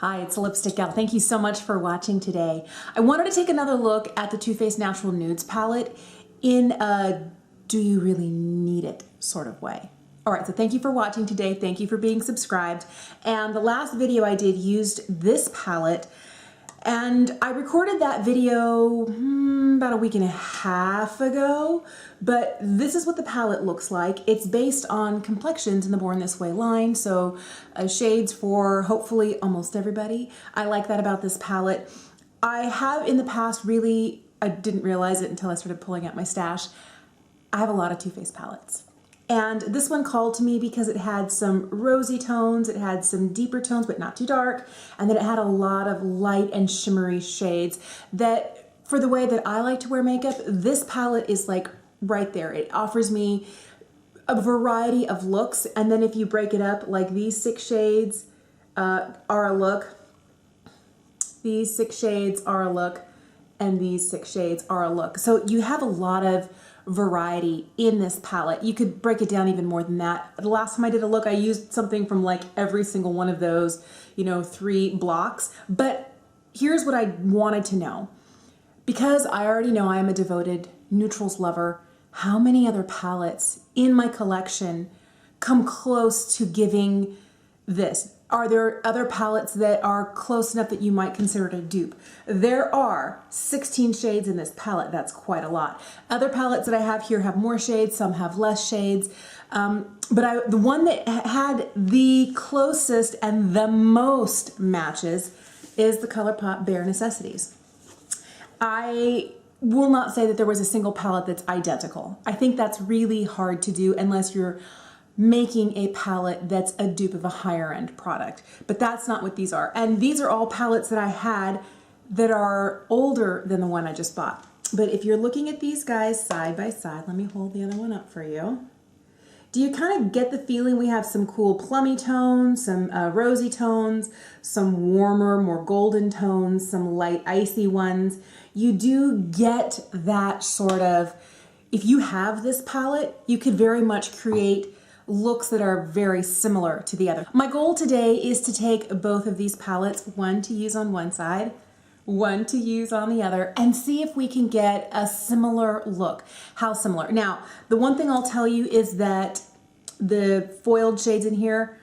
Hi, it's Lipstick Gal. Thank you so much for watching today. I wanted to take another look at the Too Faced Natural Nudes palette in a do you really need it sort of way. All right, so thank you for watching today. Thank you for being subscribed. And the last video I did used this palette, and I recorded that video about a week and a half ago, but this is what the palette looks like. It's based on complexions in the Born This Way line, so shades for hopefully almost everybody. I like that about this palette. I have in the past I didn't realize it until I started pulling out my stash. I have a lot of Too Faced palettes. And this one called to me because it had some rosy tones, it had some deeper tones, but not too dark, and then it had a lot of light and shimmery shades that, for the way that I like to wear makeup, this palette is like right there. It offers me a variety of looks, and then if you break it up, like these 6 shades are a look, these 6 shades are a look, and these 6 shades are a look. So you have a lot of variety in this palette. You could break it down even more than that. The last time I did a look, I used something from like every single one of those, 3 blocks. But here's what I wanted to know. Because I already know I am a devoted neutrals lover, how many other palettes in my collection come close to giving this? Are there other palettes that are close enough that you might consider it a dupe? There are 16 shades in this palette. That's quite a lot. Other palettes that I have here have more shades, some have less shades. But the one that had the closest and the most matches is the Colourpop Bare Necessities. I will not say that there was a single palette that's identical. I think that's really hard to do unless you're making a palette that's a dupe of a higher end product. But that's not what these are. And these are all palettes that I had that are older than the one I just bought. But if you're looking at these guys side by side, let me hold the other one up for you. Do you kind of get the feeling we have some cool plummy tones, some rosy tones, some warmer, more golden tones, some light icy ones? You do get that sort of, if you have this palette, you could very much create looks that are very similar to the other. My goal today is to take both of these palettes, one to use on one side, one to use on the other, and see if we can get a similar look. How similar? Now, the one thing I'll tell you is that the foiled shades in here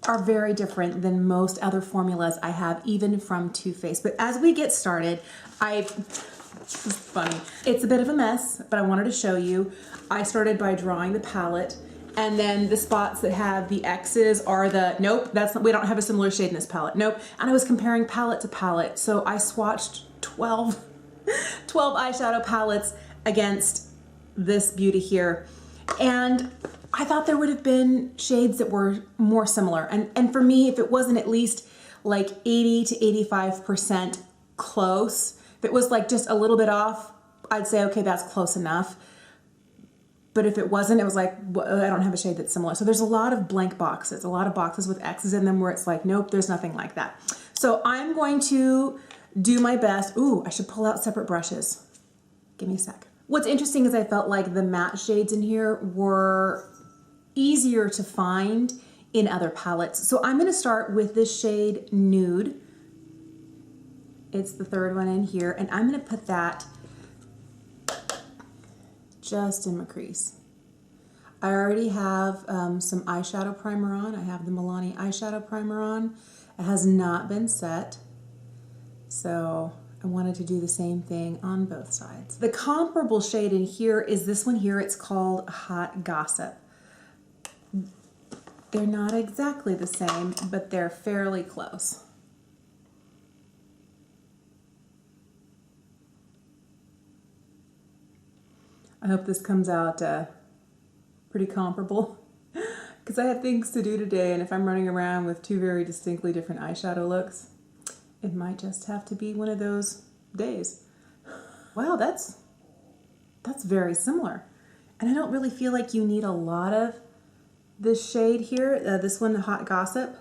are very different than most other formulas I have, even from Too Faced. But as we get started, it's funny. It's a bit of a mess, but I wanted to show you. I started by drawing the palette, and then the spots that have the X's are the, nope, we don't have a similar shade in this palette, nope. And I was comparing palette to palette, so I swatched 12 eyeshadow palettes against this beauty here. And I thought there would have been shades that were more similar. And for me, if it wasn't at least like 80 to 85% close, if it was like just a little bit off, I'd say, okay, that's close enough. But if it wasn't, it was like, well, I don't have a shade that's similar. So there's a lot of blank boxes, a lot of boxes with X's in them where it's like, nope, there's nothing like that. So I'm going to do my best. Ooh, I should pull out separate brushes. Give me a sec. What's interesting is I felt like the matte shades in here were easier to find in other palettes. So I'm gonna start with this shade Nude. It's the 3rd one in here, and I'm gonna put that just in my crease. I already have some eyeshadow primer on. I have the Milani eyeshadow primer on. It has not been set, so I wanted to do the same thing on both sides. The comparable shade in here is this one here. It's called Hot Gossip. They're not exactly the same, but they're fairly close. I hope this comes out pretty comparable because I have things to do today, and if I'm running around with 2 very distinctly different eyeshadow looks, it might just have to be one of those days. Wow, that's very similar. And I don't really feel like you need a lot of this shade here, this one, the Hot Gossip.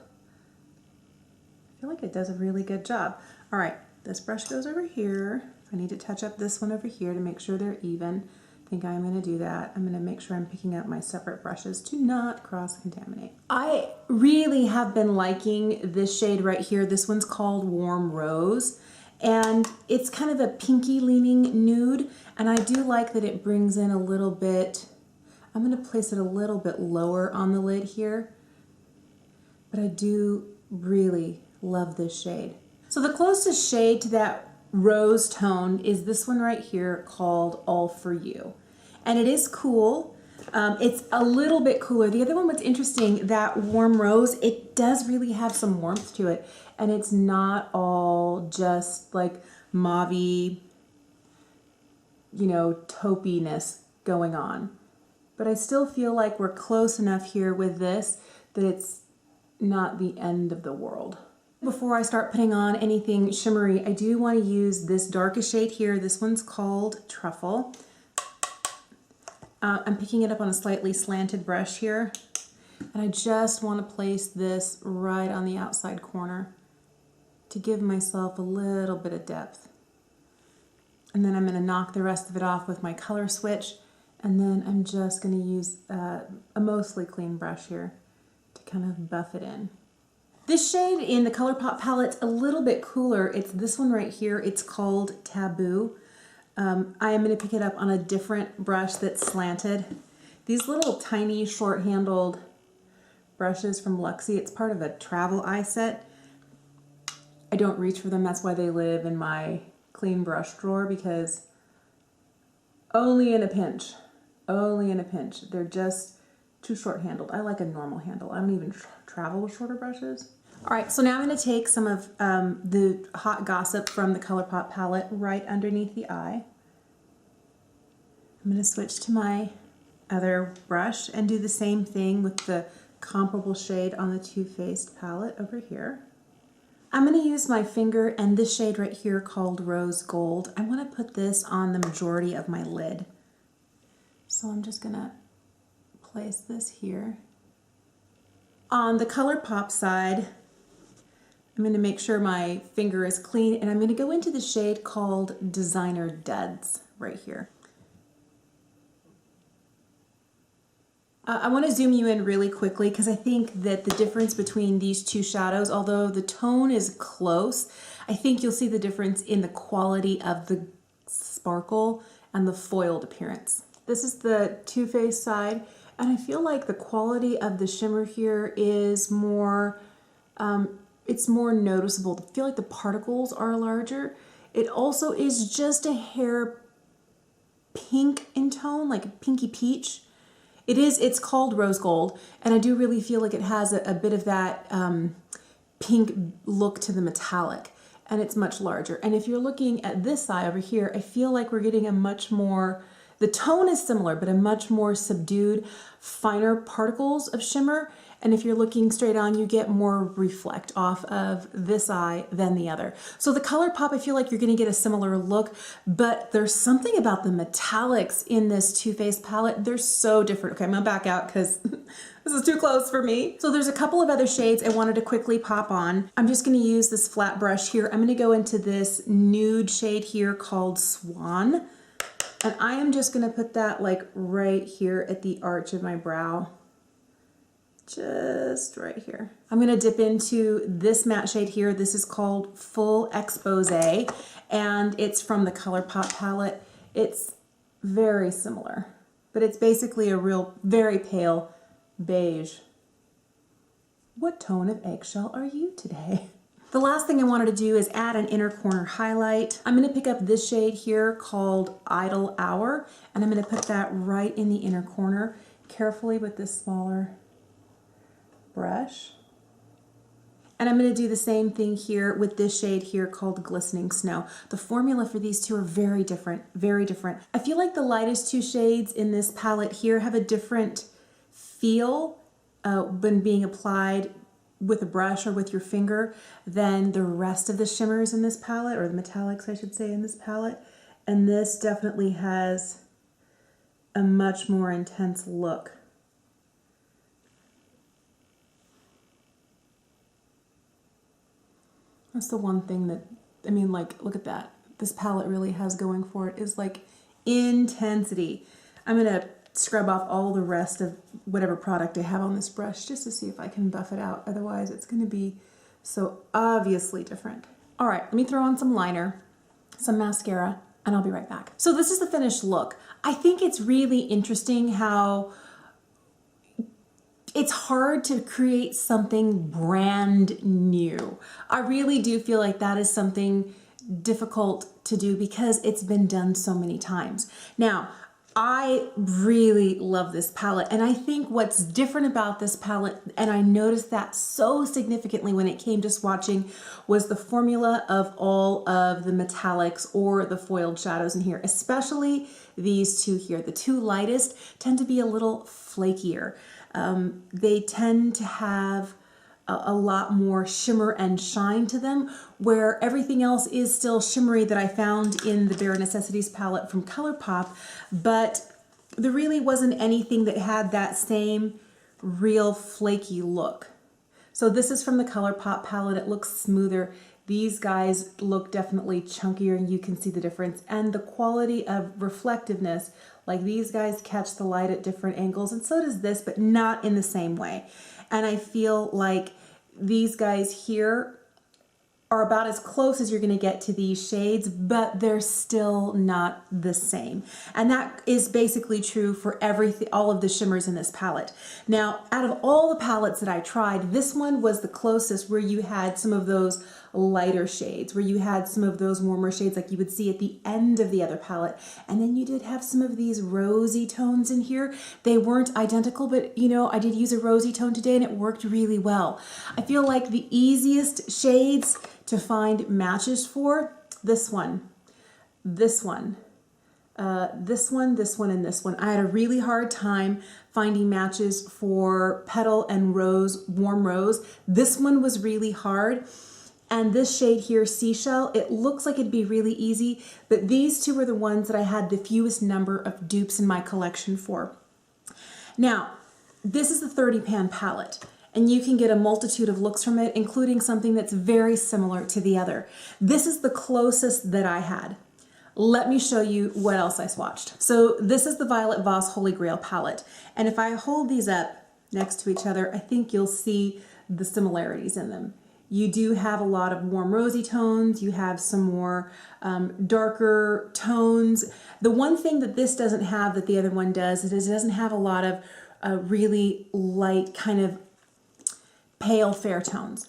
I feel like it does a really good job. All right, this brush goes over here. I need to touch up this one over here to make sure they're even. I think I'm going to do that. I'm going to make sure I'm picking up my separate brushes to not cross-contaminate. I really have been liking this shade right here. This one's called Warm Rose, and it's kind of a pinky leaning nude, and I do like that it brings in a little bit. I'm going to place it a little bit lower on the lid here, but I do really love this shade. So the closest shade to that rose tone is this one right here called All For You. And it is cool. It's a little bit cooler. The other one, what's interesting, that Warm Rose, it does really have some warmth to it. And it's not all just like mauvey, you know, taupiness going on. But I still feel like we're close enough here with this that it's not the end of the world. Before I start putting on anything shimmery, I do want to use this darkest shade here. This one's called Truffle. I'm picking it up on a slightly slanted brush here, and I just want to place this right on the outside corner to give myself a little bit of depth. And then I'm going to knock the rest of it off with my color switch, and then I'm just going to use a mostly clean brush here to kind of buff it in. This shade in the Colourpop palette's a little bit cooler. It's this one right here. It's called Taboo. I am going to pick it up on a different brush that's slanted. These little tiny short-handled brushes from Luxie, it's part of a travel eye set. I don't reach for them. That's why they live in my clean brush drawer, because only in a pinch. Only in a pinch. They're just too short-handled. I like a normal handle. I don't even travel with shorter brushes. All right, so now I'm going to take some of the Hot Gossip from the Colourpop palette right underneath the eye. I'm going to switch to my other brush and do the same thing with the comparable shade on the Too Faced palette over here. I'm going to use my finger and this shade right here called Rose Gold. I want to put this on the majority of my lid. So I'm just going to place this here. On the Colourpop side, I'm going to make sure my finger is clean, and I'm going to go into the shade called Designer Duds right here. I want to zoom you in really quickly because I think that the difference between these two shadows, although the tone is close, I think you'll see the difference in the quality of the sparkle and the foiled appearance. This is the Too Faced side, and I feel like the quality of the shimmer here is more, it's more noticeable. I feel like the particles are larger. It also is just a hair pink in tone, like pinky peach. It's called Rose Gold, and I do really feel like it has a bit of that pink look to the metallic, and it's much larger. And if you're looking at this side over here, I feel like we're getting a much more, the tone is similar, but a much more subdued, finer particles of shimmer. And if you're looking straight on, you get more reflect off of this eye than the other. So the Colourpop, I feel like you're gonna get a similar look, but there's something about the metallics in this Too Faced palette. They're so different. Okay, I'm gonna back out because this is too close for me. So there's a couple of other shades I wanted to quickly pop on. I'm just gonna use this flat brush here. I'm gonna go into this nude shade here called Swan. And I am just gonna put that like right here at the arch of my brow. Just right here. I'm gonna dip into this matte shade here. This is called Full Expose, and it's from the Colourpop palette. It's very similar, but it's basically a real, very pale beige. What tone of eggshell are you today? The last thing I wanted to do is add an inner corner highlight. I'm gonna pick up this shade here called Idle Hour, and I'm gonna put that right in the inner corner, carefully with this smaller brush. And I'm going to do the same thing here with this shade here called Glistening Snow. The formula for these two are very different, very different. I feel like the lightest two shades in this palette here have a different feel when being applied with a brush or with your finger than the rest of the shimmers in this palette, or the metallics I should say in this palette. And this definitely has a much more intense look. That's the one thing that, I mean, like, look at that. This palette really has going for it is like intensity. I'm going to scrub off all the rest of whatever product I have on this brush just to see if I can buff it out. Otherwise, it's going to be so obviously different. All right, let me throw on some liner, some mascara, and I'll be right back. So this is the finished look. I think it's really interesting how it's hard to create something brand new. I really do feel like that is something difficult to do because it's been done so many times. Now, I really love this palette, and I think what's different about this palette, and I noticed that so significantly when it came to swatching, was the formula of all of the metallics or the foiled shadows in here, especially these two here. The two lightest tend to be a little flakier. They tend to have a lot more shimmer and shine to them, where everything else is still shimmery that I found in the Bare Necessities palette from Colourpop, but there really wasn't anything that had that same real flaky look. So this is from the Colourpop palette. It looks smoother. These guys look definitely chunkier, and you can see the difference. And the quality of reflectiveness, like these guys catch the light at different angles, and so does this, but not in the same way. And I feel like these guys here are about as close as you're going to get to these shades, but they're still not the same. And that is basically true for everything, all of the shimmers in this palette. Now, out of all the palettes that I tried, this one was the closest, where you had some of those lighter shades, where you had some of those warmer shades like you would see at the end of the other palette. And then you did have some of these rosy tones in here. They weren't identical, but you know, I did use a rosy tone today and it worked really well. I feel like the easiest shades to find matches for, this one, this one, this one, this one, and this one. I had a really hard time finding matches for Petal and Rose, Warm Rose. This one was really hard. And this shade here, Seashell, it looks like it'd be really easy, but these two were the ones that I had the fewest number of dupes in my collection for. Now, this is the 30 pan palette, and you can get a multitude of looks from it, including something that's very similar to the other. This is the closest that I had. Let me show you what else I swatched. So this is the Violet Voss Holy Grail palette, and if I hold these up next to each other, I think you'll see the similarities in them. You do have a lot of warm rosy tones. You have some more darker tones. The one thing that this doesn't have that the other one does is it doesn't have a lot of really light, kind of pale fair tones.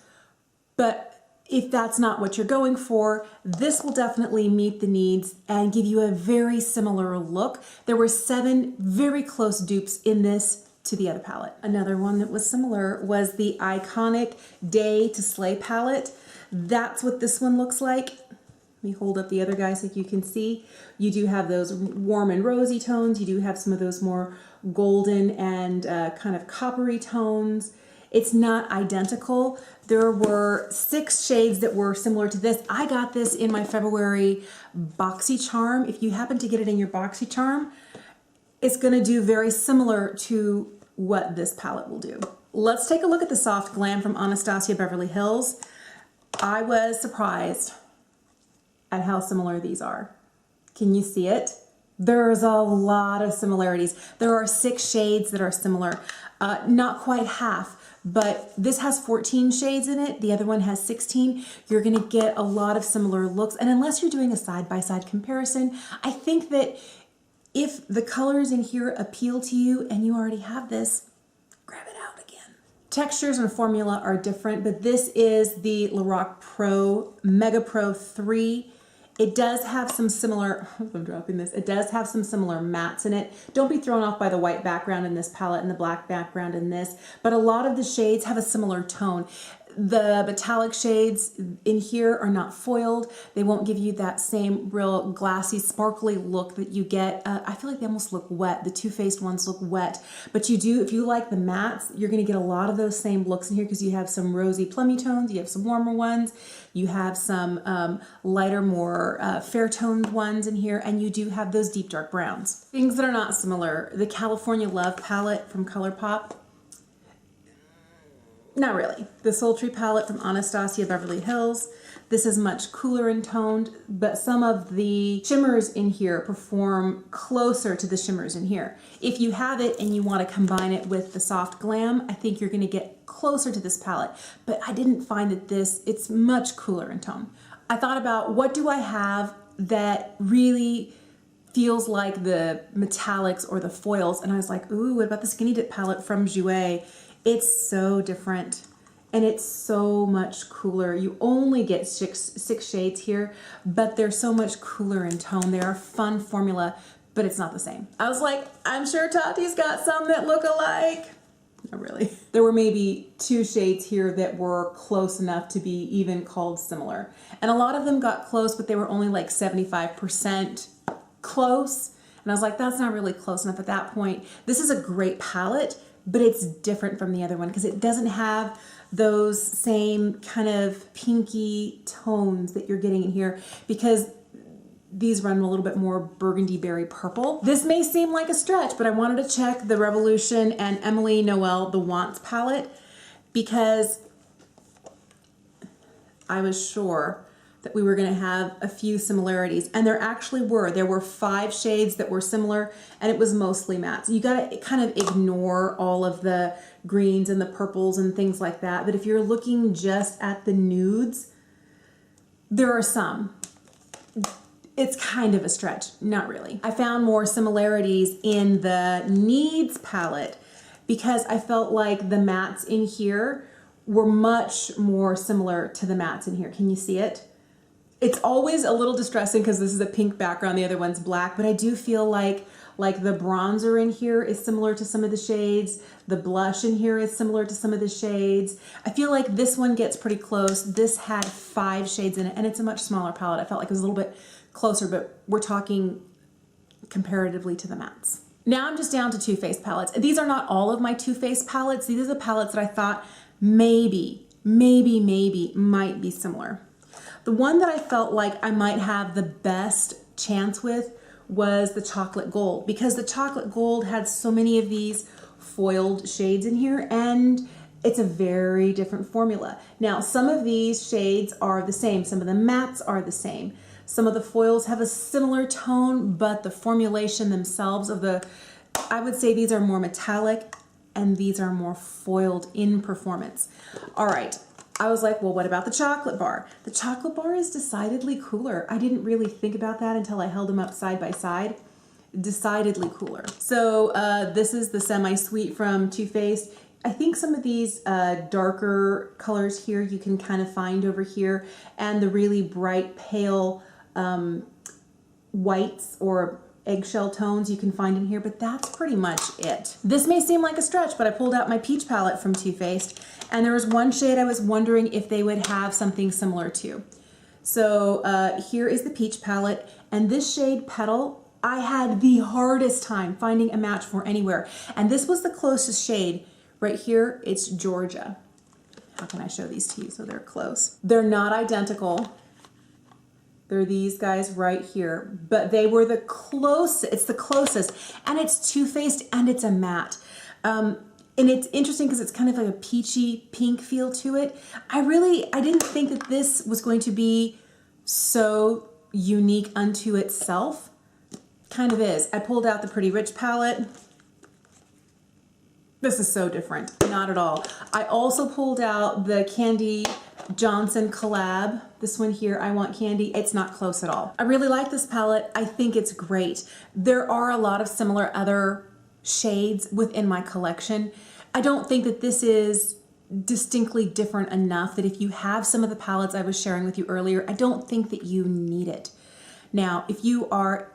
But if that's not what you're going for, this will definitely meet the needs and give you a very similar look. There were 7 very close dupes in this to the other palette. Another one that was similar was the iconic Day to Slay palette. That's what this one looks like. Let me hold up the other guy so you can see. You do have those warm and rosy tones. You do have some of those more golden and kind of coppery tones. It's not identical. There were 6 shades that were similar to this. I got this in my February BoxyCharm. If you happen to get it in your BoxyCharm, it's going to do very similar to what this palette will do. Let's take a look at the Soft Glam from Anastasia Beverly Hills. I was surprised at how similar these are. Can you see it? There's a lot of similarities. There are 6 shades that are similar. Not quite half, but this has 14 shades in it. The other one has 16. You're going to get a lot of similar looks. And unless you're doing a side-by-side comparison, I think that if the colors in here appeal to you and you already have this, grab it out again. Textures and formula are different, but this is the Lorac Pro Mega Pro 3. It does have some similar, I'm dropping this, it does have some similar mattes in it. Don't be thrown off by the white background in this palette and the black background in this, but a lot of the shades have a similar tone. The metallic shades in here are not foiled. They won't give you that same real glassy, sparkly look that you get. I feel like they almost look wet. The Too Faced ones look wet. But you do, if you like the mattes, you're going to get a lot of those same looks in here because you have some rosy plummy tones, you have some warmer ones, you have some lighter, more fair toned ones in here, and you do have those deep dark browns. Things that are not similar, the California Love palette from Colourpop. Not really. The Sultry palette from Anastasia Beverly Hills. This is much cooler in toned, but some of the shimmers in here perform closer to the shimmers in here. If you have it and you want to combine it with the soft glam, I think you're going to get closer to this palette, but I didn't find that it's much cooler in tone. I thought about what do I have that really feels like the metallics or the foils, and I was like, ooh, what about the Skinny Dip palette from Jouer? It's so different. And it's so much cooler. You only get six shades here, but they're so much cooler in tone. They're a fun formula, but it's not the same. I was like, I'm sure Tati's got some that look alike. Not really. There were maybe 2 shades here that were close enough to be even called similar. And a lot of them got close, but they were only like 75% close. And I was like, that's not really close enough at that point. This is a great palette, but it's different from the other one because it doesn't have those same kind of pinky tones that you're getting in here, because these run a little bit more burgundy berry purple. This may seem like a stretch, but I wanted to check the Revolution and Emily Noel the Wants palette because I was sure that we were going to have a few similarities, and there actually were. There were 5 shades that were similar, and it was mostly matte. So you got to kind of ignore all of the greens and the purples and things like that. But if you're looking just at the nudes, there are some. It's kind of a stretch, not really. I found more similarities in the Needs palette because I felt like the mattes in here were much more similar to the mattes in here. Can you see it? It's always a little distressing because this is a pink background, the other one's black, but I do feel like the bronzer in here is similar to some of the shades. The blush in here is similar to some of the shades. I feel like this one gets pretty close. This had 5 shades in it, and it's a much smaller palette. I felt like it was a little bit closer, but we're talking comparatively to the mattes. Now I'm just down to Too Faced palettes. These are not all of my Too Faced palettes. These are the palettes that I thought maybe might be similar. The one that I felt like I might have the best chance with was the Chocolate Gold, because the Chocolate Gold had so many of these foiled shades in here, and it's a very different formula. Now, some of these shades are the same. Some of the mattes are the same. Some of the foils have a similar tone, but the formulation themselves I would say these are more metallic and these are more foiled in performance. All right. I was like, well, what about the chocolate bar? The chocolate bar is decidedly cooler. I didn't really think about that until I held them up side by side. Decidedly cooler. So this is the semi-sweet from Too Faced. I think some of these darker colors here you can kind of find over here, and the really bright pale whites or eggshell tones you can find in here, but that's pretty much it. This may seem like a stretch, but I pulled out my peach palette from Too Faced, and there was one shade I was wondering if they would have something similar to. So here is the peach palette, and this shade Petal, I had the hardest time finding a match for anywhere, and this was the closest shade. Right here, it's Georgia. How can I show these to you so they're close? They're not identical. They're these guys right here, but they were the closest. It's the closest, and it's Too Faced, and it's a matte. And it's interesting because it's kind of like a peachy pink feel to it. I didn't think that this was going to be so unique unto itself. Kind of is. I pulled out the Pretty Rich palette. This is so different. Not at all. I also pulled out the Candy Johnson collab. This one here, I Want Candy. It's not close at all. I really like this palette. I think it's great. There are a lot of similar other shades within my collection. I don't think that this is distinctly different enough that if you have some of the palettes I was sharing with you earlier, I don't think that you need it. Now, if you are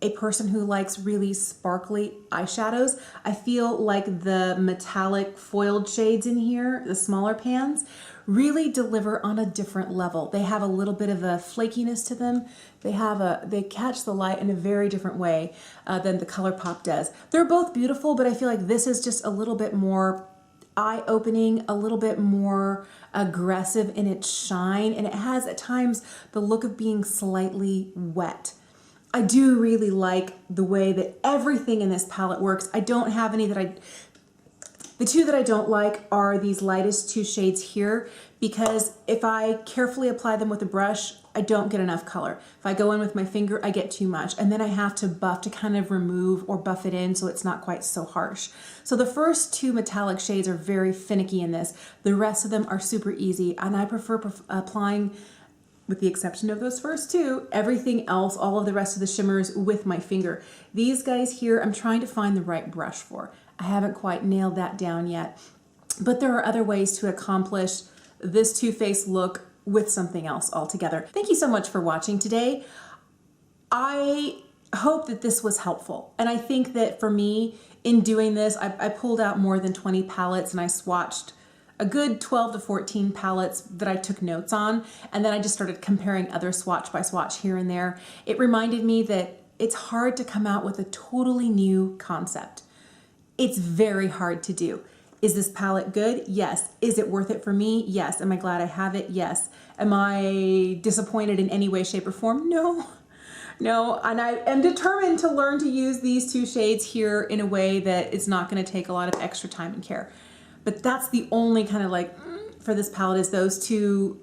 a person who likes really sparkly eyeshadows, I feel like the metallic foiled shades in here, the smaller pans, really deliver on a different level. They have a little bit of a flakiness to them. They catch the light in a very different way than the Colourpop does. They're both beautiful, but I feel like this is just a little bit more eye-opening, a little bit more aggressive in its shine, and it has at times the look of being slightly wet. I do really like the way that everything in this palette works. I don't have any that The two that I don't like are these lightest two shades here, because if I carefully apply them with a brush, I don't get enough color. If I go in with my finger, I get too much, and then I have to buff to kind of remove or buff it in so it's not quite so harsh. So the first two metallic shades are very finicky in this. The rest of them are super easy, and I prefer applying, with the exception of those first two, everything else, all of the rest of the shimmers with my finger. These guys here, I'm trying to find the right brush for. I haven't quite nailed that down yet, but there are other ways to accomplish this Too Faced look with something else altogether. Thank you so much for watching today. I hope that this was helpful, and I think that for me, in doing this, I pulled out more than 20 palettes, and I swatched a good 12 to 14 palettes that I took notes on, and then I just started comparing other swatch by swatch here and there. It reminded me that it's hard to come out with a totally new concept. It's very hard to do. Is this palette good? Yes. Is it worth it for me? Yes. Am I glad I have it? Yes. Am I disappointed in any way, shape, or form? No. No, and I am determined to learn to use these two shades here in a way that it's not going to take a lot of extra time and care. But that's the only kind of like for this palette is those two,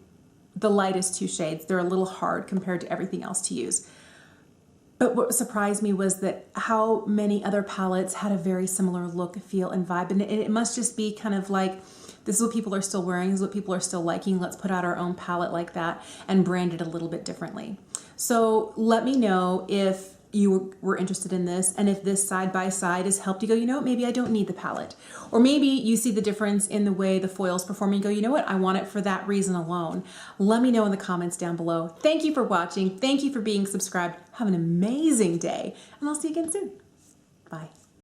the lightest two shades. They're a little hard compared to everything else to use. But what surprised me was that how many other palettes had a very similar look, feel, and vibe. And it must just be kind of like, this is what people are still wearing, this is what people are still liking. Let's put out our own palette like that and brand it a little bit differently. So let me know if you were interested in this, and if this side by side has helped you go, you know what, maybe I don't need the palette. Or maybe you see the difference in the way the foils perform and go, you know what, I want it for that reason alone. Let me know in the comments down below. Thank you for watching. Thank you for being subscribed. Have an amazing day, and I'll see you again soon. Bye.